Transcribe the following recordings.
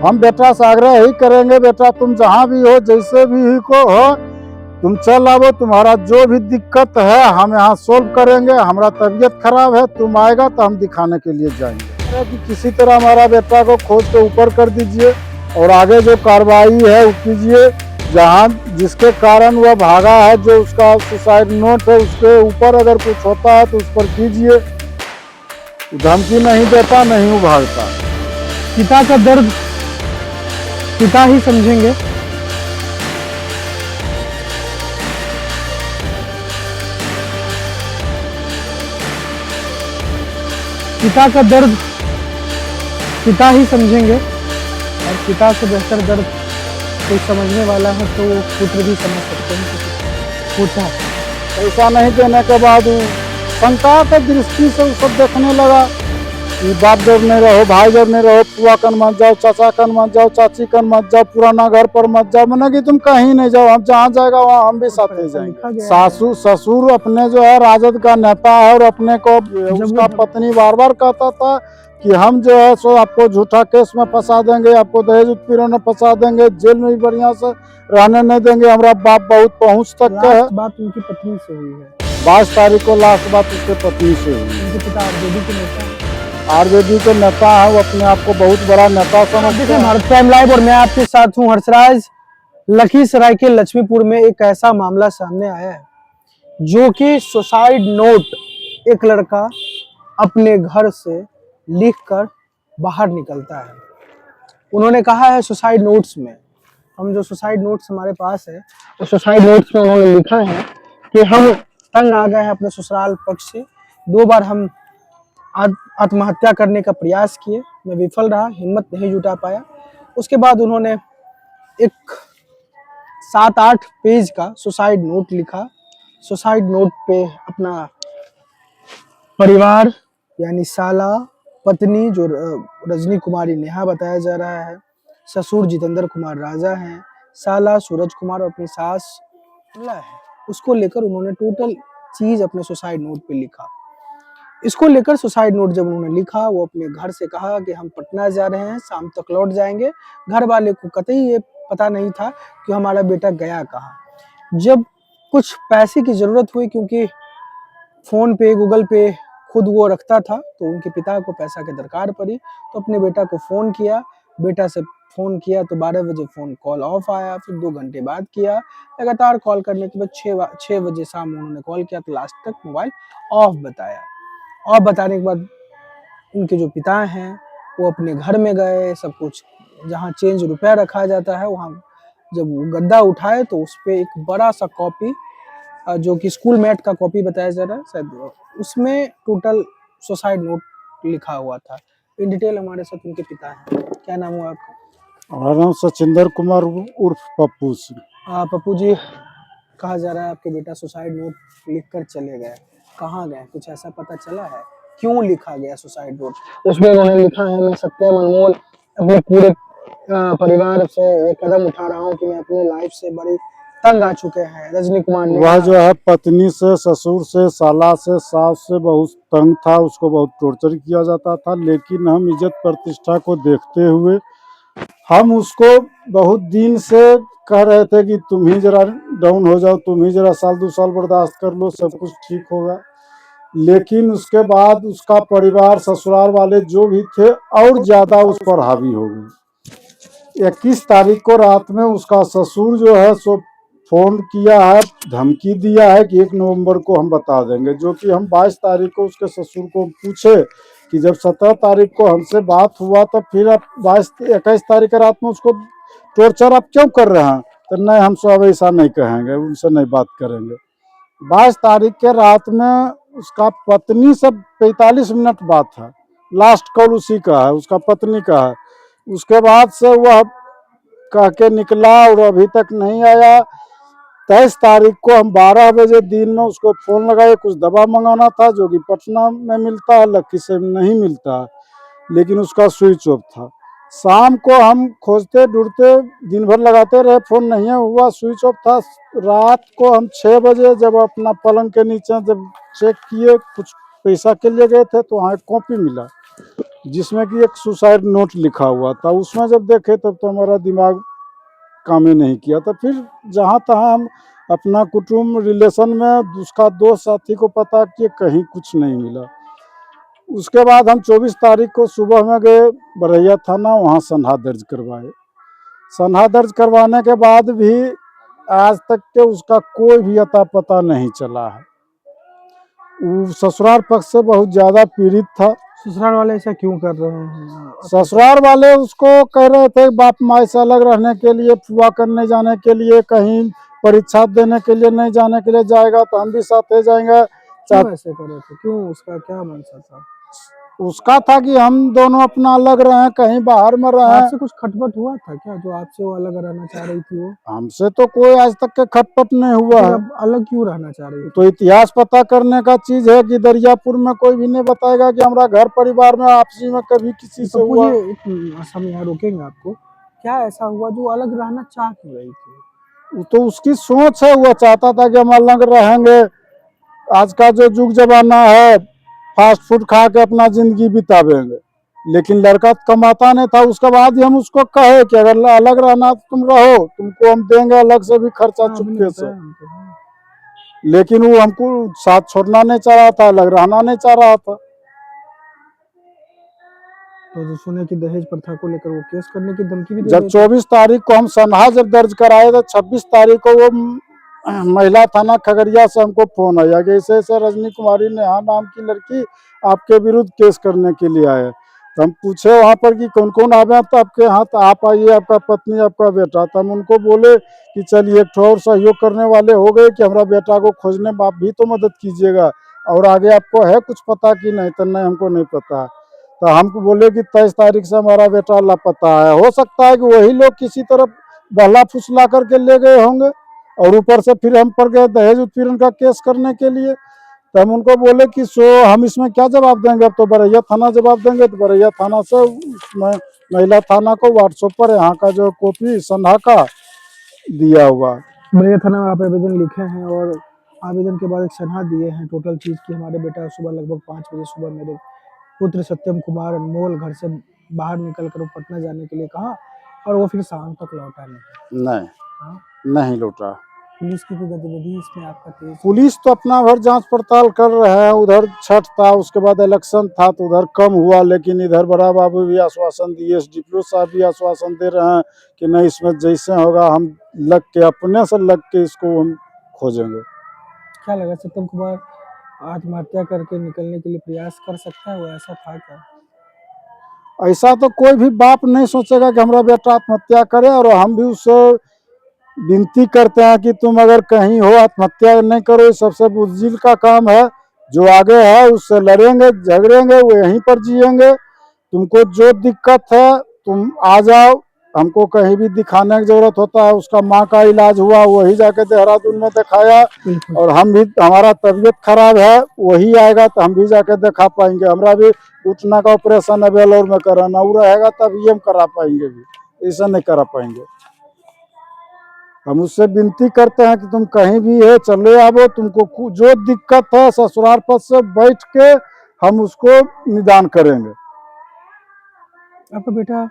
हम बेटा से आग्रह ही करेंगे, बेटा तुम जहाँ भी हो, जैसे भी ही को हो, तुम चल आओ, तुम्हारा जो भी दिक्कत है हम यहाँ सोल्व करेंगे। हमारा तबीयत खराब है, तुम आएगा तो हम दिखाने के लिए जाएंगे कि किसी तरह हमारा बेटा को खोज के ऊपर कर दीजिए और आगे जो कार्रवाई है वो कीजिए। जहाँ जिसके कारण वह भागा है, जो उसका सुसाइड नोट है, उसके ऊपर अगर कुछ होता है तो उस पर कीजिए। धमकी नहीं देता, नहीं वो भागता। पिता का दर्द पिता ही समझेंगे। पिता का दर्द पिता ही समझेंगे और पिता से बेहतर दर्द कोई समझने वाला है तो वो पुत्र भी समझ सकते हैं। पुत्र पैसा नहीं देने के बाद शंका के दृष्टि से वो सब देखने लगा कि बाप जब नहीं रहो, भाई जब नहीं रहो, पुआ कन मत जाओ, चाचा कन मत जाओ, चाची कन मत जाओ, पुराना घर पर मत जाओ, मैंने कि तुम कहीं नहीं जाओ, हम जहाँ जाएगा वहाँ हम भी साथ ही जाएंगे। सासू ससुर अपने जो है राजद का नेता है और अपने को उसका पत्नी बार बार कहता था कि हम जो है सो आपको झूठा केस में फंसा देंगे, आपको दहेज उत्पीड़न में फंसा देंगे, जेल में भी बढ़िया से रहने नहीं देंगे, हमारा बाप बहुत पहुँच तक का है। बात उनकी पत्नी से हुई है। 22 तारीख को लास्ट बात उसके पत्नी से हुई। उनके पिता आरजेडी के नेता है, वो अपने आप को बहुत बड़ा नेता समझते हैं। भारत प्राइम लाइव और मैं आपके साथ हूँ हर्षराज। लखीसराय के लक्ष्मीपुर में एक ऐसा मामला सामने आया है जो कि सुसाइड नोट एक लड़का अपने घर से लिखकर बाहर निकलता है। उन्होंने कहा है सुसाइड नोट्स में, हम जो सुसाइड नोट्स हमारे पास है तो सुसाइड नोट्स में उन्होंने लिखा है कि हम तंग आ गए हैं अपने ससुराल पक्ष से, 2 बार हम आत्महत्या करने का प्रयास किए, मैं विफल रहा, हिम्मत नहीं जुटा पाया। उसके बाद उन्होंने एक 7-8 पेज का सुसाइड नोट लिखा। सुसाइड नोट पे अपना परिवार यानी साला, पत्नी जो रजनी कुमारी नेहा बताया जा रहा है, ससुर जितेंद्र कुमार राजा हैं, साला सूरज कुमार और अपनी सास है, उसको लेकर उन्होंने टोटल चीज अपने सुसाइड नोट पे लिखा। इसको लेकर सुसाइड नोट जब उन्होंने लिखा, वो अपने घर से कहा कि हम पटना जा रहे हैं, शाम तक लौट जाएंगे। घर वाले को कतई ये पता नहीं था कि हमारा बेटा गया कहाँ। जब कुछ पैसे की जरूरत हुई, क्योंकि फोन पे गूगल पे खुद वो रखता था, तो उनके पिता को पैसा की दरकार पड़ी, तो अपने बेटा को फोन किया। बेटा से फोन किया तो 12 बजे फोन कॉल ऑफ आया, फिर 2 घंटे बाद किया, लगातार कॉल करने के बाद 6 बजे शाम उन्होंने कॉल किया तो लास्ट तक मोबाइल ऑफ बताया। और बताने के बाद उनके जो पिता हैं वो अपने घर में गए, सब कुछ जहाँ चेंज रुपया रखा जाता है वहाँ जब वो गद्दा उठाए तो उस पर एक बड़ा सा कॉपी, जो कि स्कूल मेट का कॉपी बताया जा रहा है शायद, उसमें टोटल सुसाइड नोट लिखा हुआ था। इन डिटेल हमारे साथ उनके पिता हैं। क्या नाम हुआ आपका? हमारा नाम सचिंदर कुमार उर्फ पप्पू सिंह। पप्पू जी, कहा जा रहा है आपके बेटा सुसाइड नोट लिख कर चले गए, कहाँ गए, कुछ ऐसा पता चला है? क्यों लिखा गया सुसाइड नोट? उसमें उन्होंने लिखा है, मैं सत्यम अनमोल अपने पूरे परिवार से एक कदम उठा रहा हूँ कि मैं अपने लाइफ से बड़ी तंग आ चुके हैं। रजनी कुमार ने वह जो है पत्नी से, ससुर से, साला से, सास से बहुत तंग था, उसको बहुत टॉर्चर किया जाता था। लेकिन हम इज्जत प्रतिष्ठा को देखते हुए हम उसको बहुत दिन से कह रहे थे कि तुम ही जरा डाउन हो जाओ, तुम ही जरा 1-2 साल बर्दाश्त कर लो, सब कुछ ठीक होगा। लेकिन उसके बाद उसका परिवार, ससुराल वाले जो भी थे और ज्यादा उस पर हावी हो गए। 21 तारीख को रात में उसका ससुर जो है सो फोन किया है, धमकी दिया है कि 1 नवंबर को हम बता देंगे। जो कि हम 22 तारीख को उसके ससुर को पूछे कि जब 17 तारीख को हमसे बात हुआ तो फिर आप 21 तारीख की रात में उसको टॉर्चर आप क्यों कर रहे हैं? तो नहीं, हम सब ऐसा नहीं कहेंगे, उनसे नहीं बात करेंगे। 22 तारीख के रात में उसका पत्नी से 45 मिनट बात है, लास्ट कॉल उसी का है, उसका पत्नी का है। उसके बाद से वह कह के निकला और अभी तक नहीं आया। 23 तारीख को हम 12 बजे दिन में उसको फोन लगाए, कुछ दवा मंगाना था जो कि पटना में मिलता है, लखीसराय में नहीं मिलता है, लेकिन उसका स्विच ऑफ था। शाम को हम खोजते ढूंढते दिन भर लगाते रहे, फोन नहीं हुआ, स्विच ऑफ था। रात को हम 6 बजे जब अपना पलंग के नीचे जब चेक किए, कुछ पैसा के लिए गए थे तो वहाँ एक कॉपी मिला। जिसमें कि एक सुसाइड नोट लिखा हुआ था। उसमें जब देखे तब तो हमारा दिमाग काम ही नहीं किया। तो फिर जहाँ तहाँ हम अपना कुटुंब रिलेशन में उसका दोस्त साथी को पता किए, कहीं कुछ नहीं मिला। उसके बाद हम 24 तारीख को सुबह में गए बरैया थाना, वहाँ सनहा दर्ज करवाए। सनहा दर्ज करवाने के बाद भी आज तक के उसका कोई भी अता पता नहीं चला है। वो ससुराल पक्ष से बहुत ज़्यादा पीड़ित था। ससुराल वाले ऐसा क्यों कर रहे हैं? ससुराल वाले उसको कह रहे थे बाप माई से अलग रहने के लिए, फुआ करने जाने के लिए, कहीं परीक्षा देने के लिए नहीं जाने के लिए जाएगा तो हम भी साथ जाएंगे। क्यों ऐसे कर रहे थे? क्यों, उसका क्या मनसा था? उसका था कि हम दोनों अपना अलग रहें, कहीं बाहर में रहें। आपसे कुछ खटपट हुआ था क्या, जो आपसे वो अलग रहना चाह रही थी वो? हमसे तो कोई आज तक के खटपट नहीं हुआ फिर है। अब अलग क्यों रहना चाह रही थी? तो इतिहास पता करने का चीज है कि दरियापुर में कोई भी नहीं बताएगा कि हमारा घर परिवार में आपसी में कभी किसी से तो हुआ। पूछिए, एक हम यहाँ रोकेंगे आपको। क्या ऐसा हुआ जो अलग रहना चाह क्यों रही थी? तो उसकी सोच है, वो चाहता था कि हम अलग रहेंगे। आज का जो युग जमाना है, फास्ट फूड खा के अपना जिंदगी बितावेंगे, लेकिन लड़का कमाता नहीं था। उसके बाद ही हम उसको कहे कि अगर अलग रहना तो तुम रहो, तुमको हम देंगे अलग से भी खर्चा हाँ, आपने चुपके से। बताया हमको, हाँ। लेकिन वो हमको साथ छोड़ना नहीं चाह रहा था, अलग रहना नहीं चाह रहा था। तो जो सुने कि दहेज प्रथा को लेकर वो केस करने की धमकी भी दे जब रहे थे। 24 तारीख को हम सनहा जब दर्ज कराए तो 26 तारीख को वो महिला थाना खगड़िया से हमको फोन आया कि ऐसे ऐसे रजनी कुमारी नेहा नाम की लड़की आपके विरुद्ध केस करने के लिए आए। तो हम पूछे वहाँ पर कि कौन कौन आवे तो आपके यहाँ, तो आप आइए, आपका पत्नी आपका बेटा। तो हम उनको बोले कि चलिए एक और सहयोग करने वाले हो गए कि हमारा बेटा को खोजने में आप भी तो मदद कीजिएगा, और आगे आपको है कुछ पता कि नहीं? तो नहीं, हमको नहीं पता। तो हमको बोले कि 23 तारीख से हमारा बेटा लापता है। हो सकता है कि वही लोग किसी तरफ बहला फुसला करके ले गए होंगे, और ऊपर से फिर हम पर गए दहेज उत्पीड़न का केस करने के लिए। तो हम उनको बोले कि हम इसमें क्या जवाब देंगे? अब तो बरैया थाना जवाब देंगे। तो बरैया थाना से उसमें महिला थाना को व्हाट्सएप पर यहाँ का जो कॉपी सनहा का दिया हुआ। बरैया थाना में आप आवेदन लिखे हैं और आवेदन के बाद एक सनहा दिए हैं टोटल चीज की। हमारे बेटा सुबह लगभग 5 बजे सुबह मेरे पुत्र सत्यम कुमार अनमोल घर से बाहर निकल कर वो पटना जाने के लिए कहा, और वो फिर शाम तक लौटा नहीं। नहीं, हाँ? नहीं लौटा। पुलिस की कोई गतिविधि इसमें आपका तेज? पुलिस तो अपना भर जांच पड़ताल कर रहे हैं। उधर छठ था, उसके बाद इलेक्शन था, तो उधर कम हुआ, लेकिन इधर बड़ा बाबू भी आश्वासन दिए, एसडीपीओ साहब भी आश्वासन दे रहे हैं कि नहीं, इसमें जैसे होगा हम लग के, अपने से लग के इसको हम खोजेंगे। क्या लगा सत्यम कुमार आत्महत्या करके निकलने के लिए प्रयास कर सकता है, वो ऐसा था क्या? ऐसा तो कोई भी बाप नहीं सोचेगा कि हमारा बेटा आत्महत्या करे, और हम भी उससे विनती करते हैं कि तुम अगर कहीं हो आत्महत्या नहीं करो। सबसे बुज़दिल का काम है। जो आगे है उससे लड़ेंगे झगड़ेंगे, वो यहीं पर जिएंगे। तुमको जो दिक्कत है तुम आ जाओ, हमको कहीं भी दिखाने की जरूरत होता है। उसका माँ का इलाज हुआ, वही जाके देहरादून में दिखाया। और हम भी, हमारा तबीयत खराब है, वही आएगा तो हम भी जाके दिखा पाएंगे। हमारा भी घुटना का ऑपरेशन है बेलोर में कराना, वो रहेगा तभी हम करा पाएंगे, भी ऐसा नहीं करा पाएंगे। हम उससे विनती करते हैं कि तुम कहीं भी है चले आवो, तुमको जो दिक्कत है ससुराल पद से बैठ के हम उसको निदान करेंगे। आपका बेटा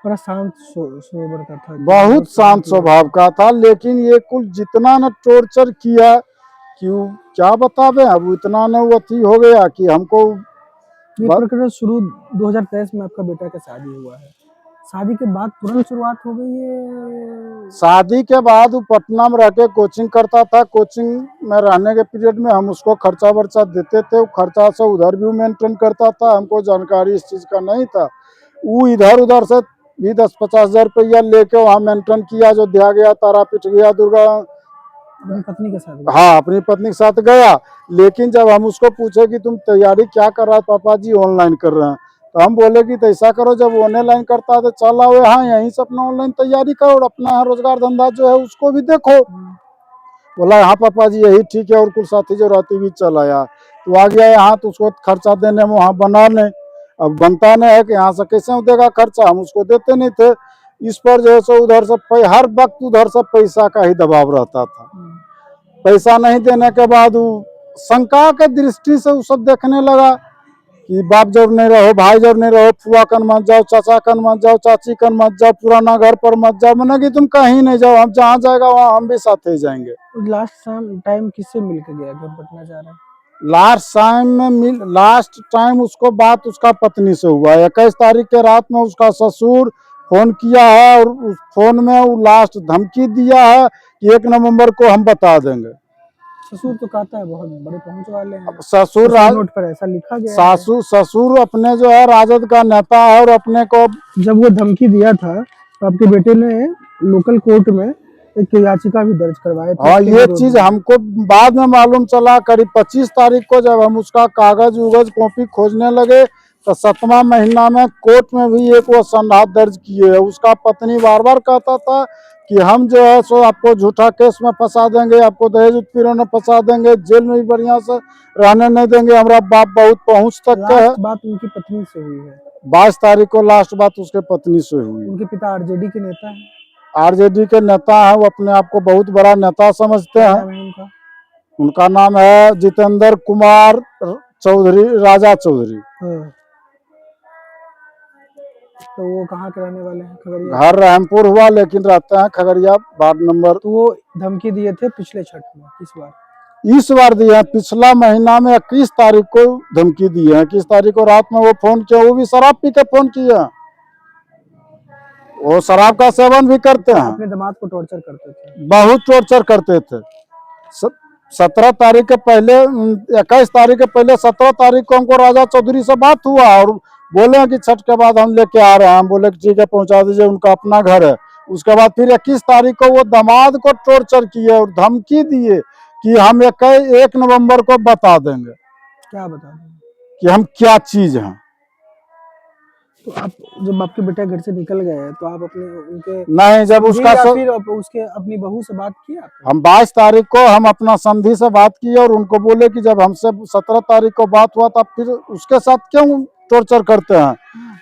बड़ा शांत सोबर का था, बहुत शांत स्वभाव का था, लेकिन ये कुल जितना न टॉर्चर किया कि क्या बतावे। अब इतना न वो अथी हो गया कि हमको। ये प्रकरण शुरू 2023 में आपका बेटा का शादी हुआ है। शादी के बाद तुरंत शुरुआत हो गई है? शादी के बाद वो पटना में रह के कोचिंग करता था। कोचिंग में रहने के पीरियड में हम उसको खर्चा वर्चा देते थे। वो खर्चा से उधर भी मेंटेन करता था। हमको जानकारी इस चीज़ का नहीं था। वो इधर उधर से भी 10-50 हज़ार रुपया लेके वहाँ मेंटेन किया। जो दिया गया, तारापीठ गया, दुर्गा, अपनी पत्नी के साथ? हाँ, अपनी पत्नी के साथ गया। लेकिन जब हम उसको पूछे कि तुम तैयारी क्या कर रहा है? पापा जी ऑनलाइन कर रहे हैं। तो हम बोले कि तो ऐसा करो, जब ऑनलाइन करता है तो चल आओ यहाँ, यहीं से अपना ऑनलाइन तैयारी करो और अपना यहाँ रोजगार धंधा जो है उसको भी देखो। बोला हाँ पापा जी यही ठीक है। और कुछ साथी जो रहती भी चल आया, तो आ गया यहाँ। तो उसको खर्चा देने में वहाँ बना नहीं, अब बनता नहीं है कि यहाँ से कैसे देगा खर्चा, हम उसको देते नहीं थे। इस पर जो है सो उधर से हर वक्त उधर से पैसा का ही दबाव रहता था। पैसा नहीं देने के बाद वो शंका के दृष्टि से वो सब देखने लगा। कि बाप जब नहीं रहो, भाई जब नहीं रहो, फुआ कन मत जाओ, चाचा कन मत जाओ, चाची कन मत जाओ, पुराना घर पर मत जाओ, मैंने कि तुम कहीं नहीं जाओ, हम जहाँ जाएगा वहाँ हम भी साथ ही जाएंगे। लास्ट टाइम किससे मिल के गया कि हम पटना जा रहे हैं? लास्ट टाइम उसको बात उसका पत्नी से हुआ। 21 तारीख के रात में उसका ससुर फोन किया है और उस फोन में वो लास्ट धमकी दिया है कि 1 नवंबर को हम बता देंगे। ससुर तो कहता है बहुत बड़े पहुंच वाले हैं, ससुर नोट पर ऐसा लिखा गया है। ससुर अपने जो है राजद का नेता है और अपने को जब वो धमकी दिया था तो आपके बेटे ने लोकल कोर्ट में एक याचिका भी दर्ज करवाए थे। हाँ, उसके ये विरोध चीज में। हमको बाद में मालूम चला। करीब 25 तारीख को जब हम उसका कागज उगज कॉपी खोजने लगे तो 7वां महीना में कोर्ट में भी एक वो संज्ञा दर्ज किए है। उसका पत्नी बार बार कहता था कि हम जो है सो आपको झूठा केस में फंसा देंगे, आपको दहेज उत्पीड़न में फंसा देंगे, जेल में भी बढ़िया से रहने नहीं देंगे, हमारा बाप बहुत पहुंच तक का है। लास्ट बात उनकी पत्नी से हुई है। 22 तारीख को लास्ट बात उसके पत्नी से हुई। उनके पिता आरजेडी के नेता हैं। आरजेडी के नेता हैं, वो अपने आप को बहुत बड़ा नेता समझते क्या हैं। नाम है उनका? उनका नाम है जितेंद्र कुमार चौधरी, राजा चौधरी। हाँ। तो वो कहाँ के रहने वाले हैं? खगड़िया। घर रहमपुर हुआ लेकिन रहते हैं खगड़िया वार्ड नंबर। तो वो धमकी दिए थे पिछले छठ में, इस बार दिए हैं। पिछला महीना में 21 तारीख को धमकी दी है। 21 तारीख को रात में वो फोन किया, वो भी शराब पी के फोन किया। वो शराब का सेवन भी करते हैं। अपने दामाद को टॉर्चर करते थे, बहुत टॉर्चर करते थे। 17 तारीख के पहले 21 तारीख के पहले 17 तारीख को हमको राजा चौधरी से बात हुआ और बोले कि छठ के बाद हम लेके आ रहे हैं। हम बोले कि ठीक है पहुंचा दीजिए, उनका अपना घर है। उसके बाद फिर 21 तारीख को वो दामाद को टॉर्चर किए और धमकी दिए कि हम 1 नवंबर को बता देंगे। क्या बता दें कि हम क्या चीज हैं। तो आप जब आपके बेटा घर से निकल गए तो आप अपने उनके नहीं, जब उसका या फिर उसके अपनी बहू से बात की आपने? हम 22 तारीख को हम अपना संधि से बात किए और उनको बोले कि जब हमसे 17 तारीख को बात हुआ तब फिर उसके साथ क्यों टॉर्चर करते हैं।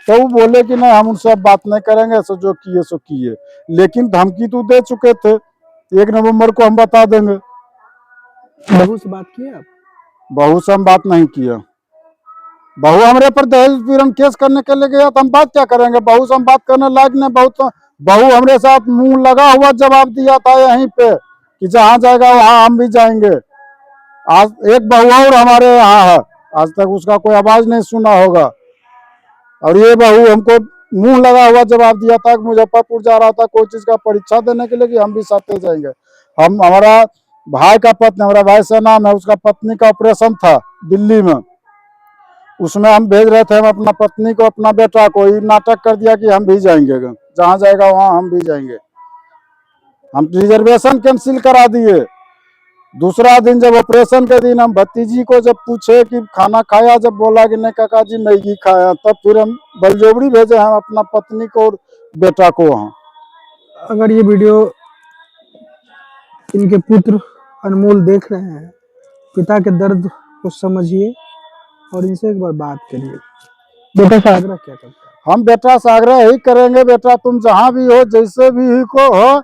तो वो बोले कि नहीं हम उनसे अब बात नहीं करेंगे, सो जो किए सो किए, लेकिन धमकी तो दे चुके थे 1 नवंबर को हम बता देंगे। बहू से बात की आप? बहू से हम बात नहीं किया। बहू हमारे पर दहेज उत्पीड़न केस करने के लिए गया तो हम बात क्या करेंगे। बहू से हम बात करने लायक नहीं। बहू हमारे साथ मुंह लगा हुआ जवाब दिया था यहीं पे कि जहाँ जाएगा वहाँ हम भी जाएंगे। आज एक बहू और हमारे यहाँ है, आज तक उसका कोई आवाज नहीं सुना होगा। और ये बहू हमको मुंह लगा हुआ जवाब दिया था कि मुजफ्फरपुर जा रहा था कोई चीज का परीक्षा देने के लिए कि हम भी साथ जाएंगे। हमारा भाई का पत्नी, हमारा भाई से नाम है, उसका पत्नी का ऑपरेशन था दिल्ली में, उसमें हम भेज रहे थे हम अपना पत्नी को, अपना बेटा को। ये नाटक कर दिया कि हम भी जाएंगे, जहाँ जाएगा वहाँ हम भी जाएंगे। हम रिजर्वेशन कैंसिल करा दिए। दूसरा दिन जब ऑपरेशन के दिन हम भतीजी को जब पूछे कि खाना खाया, जब बोला कि नहीं काका जी मैगी खाया, तब फिर हम बलजोबड़ी भेजे हम अपना पत्नी को और बेटा को वहाँ। अगर ये वीडियो इनके पुत्र अनमोल देख रहे हैं, पिता के दर्द को समझिए और इनसे एक बार बात करिए। बेटा से आग्रह क्या करते हैं? हम बेटा से आग्रह यही करेंगे, बेटा तुम जहाँ भी हो, जैसे भी ही को हो,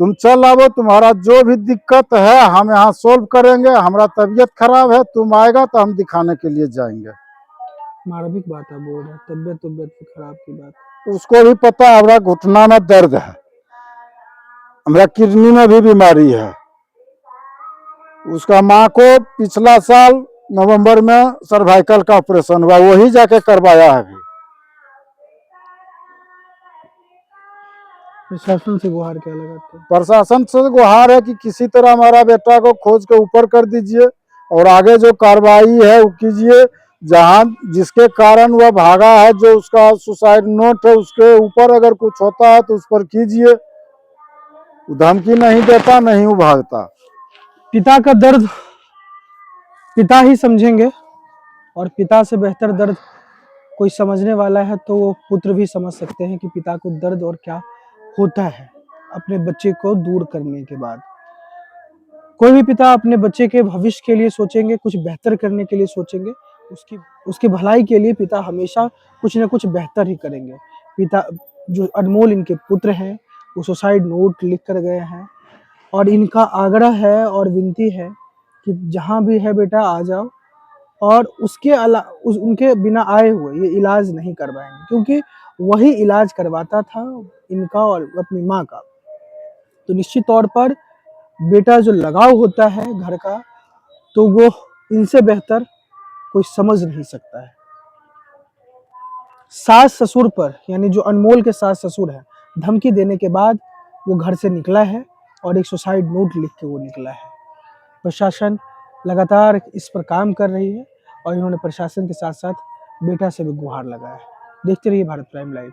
तुम चल आओ। तुम्हारा जो भी दिक्कत है हम यहाँ सोल्व करेंगे। हमारा तबीयत खराब है, तुम आएगा तो हम दिखाने के लिए जाएंगे। मार्मिक बात है, बोल रहे तबियत खराब की बात। उसको भी पता है हमारा घुटना में दर्द है, हमारा किडनी में भी बीमारी है। उसका माँ को पिछला साल नवंबर में सर्वाइकल का ऑपरेशन हुआ, वही जाके करवाया है। अभी प्रशासन से गुहार क्या लगाते हैं? प्रशासन से गुहार है कि किसी तरह हमारा बेटा को खोज के ऊपर कर दीजिए और आगे जो कार्रवाई है वो कीजिए। जहाँ जिसके कारण वह भागा है, जो उसका सुसाइड नोट है, उसके ऊपर अगर कुछ होता है तो उस पर कीजिए। धमकी नहीं देता, नहीं वो भागता। पिता का दर्द पिता ही समझेंगे और पिता से बेहतर दर्द कोई समझने वाला है तो वो पुत्र भी समझ सकते हैं कि पिता को दर्द और क्या होता है अपने बच्चे को दूर करने के बाद। कोई भी पिता अपने बच्चे के भविष्य के लिए सोचेंगे, कुछ बेहतर करने के लिए सोचेंगे, उसकी भलाई के लिए पिता हमेशा कुछ ना कुछ बेहतर ही करेंगे। पिता जो अनमोल इनके पुत्र हैं वो सुसाइड नोट लिख कर गए हैं और इनका आग्रह है और विनती है कि जहाँ भी है बेटा आ जाओ और उनके बिना आए हुए ये इलाज नहीं करवाएंगे, क्योंकि वही इलाज करवाता था इनका और अपनी माँ का। तो निश्चित तौर पर बेटा जो लगाव होता है घर का, तो वो इनसे बेहतर कोई समझ नहीं सकता है। सास ससुर पर, यानी जो अनमोल के सास ससुर है, धमकी देने के बाद वो घर से निकला है और एक सुसाइड नोट लिख के वो निकला है। प्रशासन लगातार इस पर काम कर रही है और इन्होंने प्रशासन के साथ साथ बेटा से भी गुहार लगाया है। देखते रहिए भारत प्राइम लाइव।